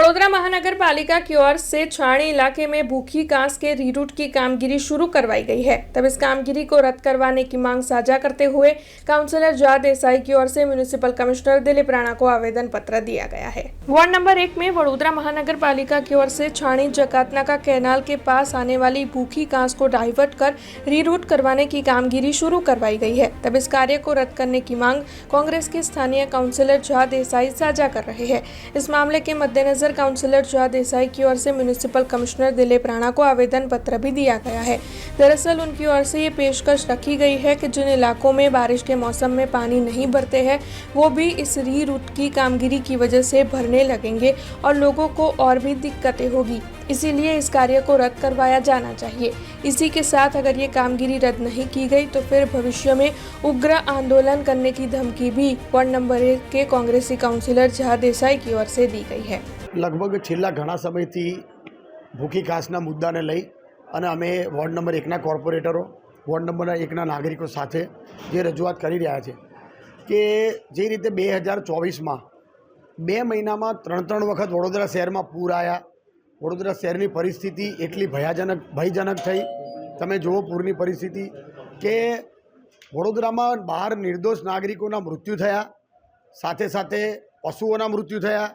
वडोदरा महानगर पालिका की ओर से छाणी इलाके में भूखी घास के रीरूट की कामगिरी शुरू करवाई गई है। तब इस कामगिरी को रद्द करवाने की मांग साझा करते हुए काउंसलर जया देसाई की ओर से म्युनिसिपल कमिश्नर दिलीप राणा को आवेदन पत्र दिया गया है। वार्ड नंबर 1 में वडोदरा महानगर पालिका की ओर से छाणी जकातनाका कैनाल के पास आने वाली भूखी घास को डाइवर्ट कर रीरूट करवाने की कामगिरी शुरू करवाई गई है। तब इस कार्य को रद्द करने की मांग कांग्रेस के स्थानीय काउंसलर जया देसाई साझा कर रहे हैं। इस मामले के मद्देनजर काउंसलर जया देसाई की ओर से म्युनिसिपल कमिश्नर दिलीप राणा को आवेदन पत्र भी दिया गया है। दरअसल उनकी ओर से ये पेशकश रखी गई है कि जिन इलाकों में बारिश के मौसम में पानी नहीं भरते हैं वो भी इस रीरूट की कामगिरी की वजह से भरने लगेंगे और लोगों को और भी दिक्कतें होगी, इसीलिए इस कार्य को रद्द करवाया जाना चाहिए। इसी के साथ अगर ये कामगिरी रद्द नहीं की गई तो फिर भविष्य में उग्र आंदोलन करने की धमकी भी वार्ड नंबर 1 के कांग्रेसी काउंसिलर जया देसाई की ओर से दी गई है। लगभग छेल्ला घणा समयथी भूखी घासना मुद्दाने लई અને અમે વોર્ડ નંબર 1ના કોર્પોરેટરો વોર્ડ નંબર 1ના નાગરિકો સાથે જે રજૂઆત કરી રહ્યા છે કે જે રીતે 2024માં 2 મહિનામાં 3 વખત વડોદરા શહેરમાં પૂર આવ્યા, વડોદરા શહેરની પરિસ્થિતિ એટલી ભયજનક થઈ। તમે જુઓ પૂરની પરિસ્થિતિ કે વડોદરામાં બહાર નિર્દોષ નાગરિકોના મૃત્યુ થયા, સાથે સાથે પશુઓના મૃત્યુ થયા,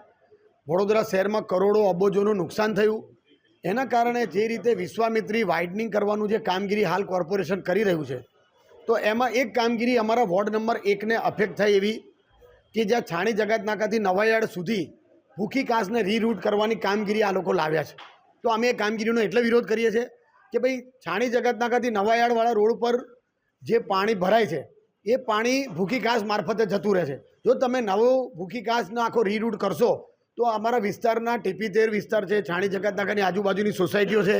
વડોદરા શહેરમાં કરોડો અબજોનું નુકસાન થયું। એના કારણે જે રીતે વિશ્વામિત્રી વાઇડનિંગ કરવાનું જે કામગીરી હાલ કોર્પોરેશન કરી રહ્યું છે તો એમાં એક કામગીરી અમારા વોર્ડ નંબર 1ને અફેક્ટ થઈ એવી કે જ્યાં છાણી જગતનાકાથી નવાયાર્ડ સુધી ભૂખી ઘાસને રીરૂટ કરવાની કામગીરી આ લોકો લાવ્યા છે। તો અમે એ કામગીરીનો એટલે વિરોધ કરીએ છીએ કે ભાઈ છાણી જગતનાકાથી નવાયાર્ડવાળા રોડ પર જે પાણી ભરાય છે એ પાણી ભૂખી ઘાસ મારફતે જતું રહે છે। જો તમે નવો ભૂખી ઘાસનો આખો રીરૂટ કરશો तो अमरा विस्तारना टीपीतेर विस्तार है, छाणी जगतनाकानी आजूबाजूनी सोसायटीओ है,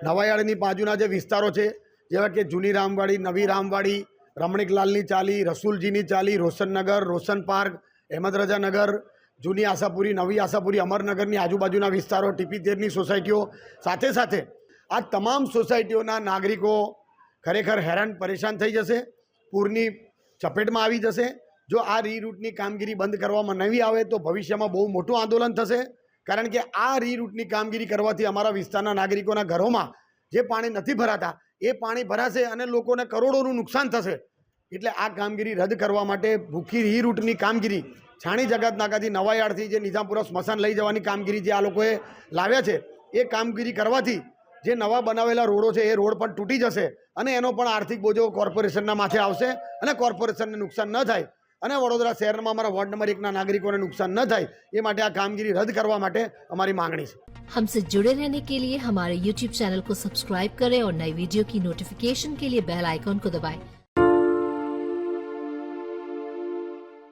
नवायार्डनी बाजूना जे विस्तारों है जेवा के जूनी रामवाड़ी, नवी रामवाड़ी, रमणीकलालनी चाली, रसूलजीनी चाली, रोशननगर, रोशन पार्क, अहमद रजा नगर, जूनी आशापुरी, नवी आशापुरी, अमरनगरनी आजूबाजूना विस्तारों, टीपीतेरनी सोसायटीओ साथे साथे आ तमाम सोसायटीओना नागरिको खरेखर हैरान परेशान थई जशे, पूरनी चपेटमां आवी जशे। जो आ रीरूटनी कामगीरी बंद करवामां नहीं आवे तो भविष्य में बहुत मोटुं आंदोलन थशे, कारण के आ रीरूटनी कामगीरी करवाथी अमारा विस्तारना नागरिकोना घरोमां जे पाणी नथी भराता ए पाणी भराशे अने लोकोने करोड़ोनुं नुकसान थशे। एटले आ कामगीरी रद्द करवा माटे भूखी रीरूटनी कामगीरी छाणी जगतनाकाथी नवायार्डथी जे निजामपुरा स्मशान लई जवानी कामगीरी जे आ लोकोए लाव्या छे ए कामगीरी करवाथी जे नवा बनावेला रोडो छे ए रोड पण तूटी जशे अने एनो पण आर्थिक बोजो कोर्पोरेशनना माथे आवशे अने कोर्पोरेशनने नुकसान न थाय અને વડોદરા શહેરમાં અમારા વોર્ડ નંબર 1ના નાગરિકોને નુકસાન ન થાય એ માટે આ કામગીરી રદ કરવા માટે અમારી માંગણી છે। हमसे जुड़े रहने के लिए हमारे YouTube चैनल को सब्सक्राइब करें और नई वीडियो की नोटिफिकेशन के लिए बेल आइकॉन को दबाएं।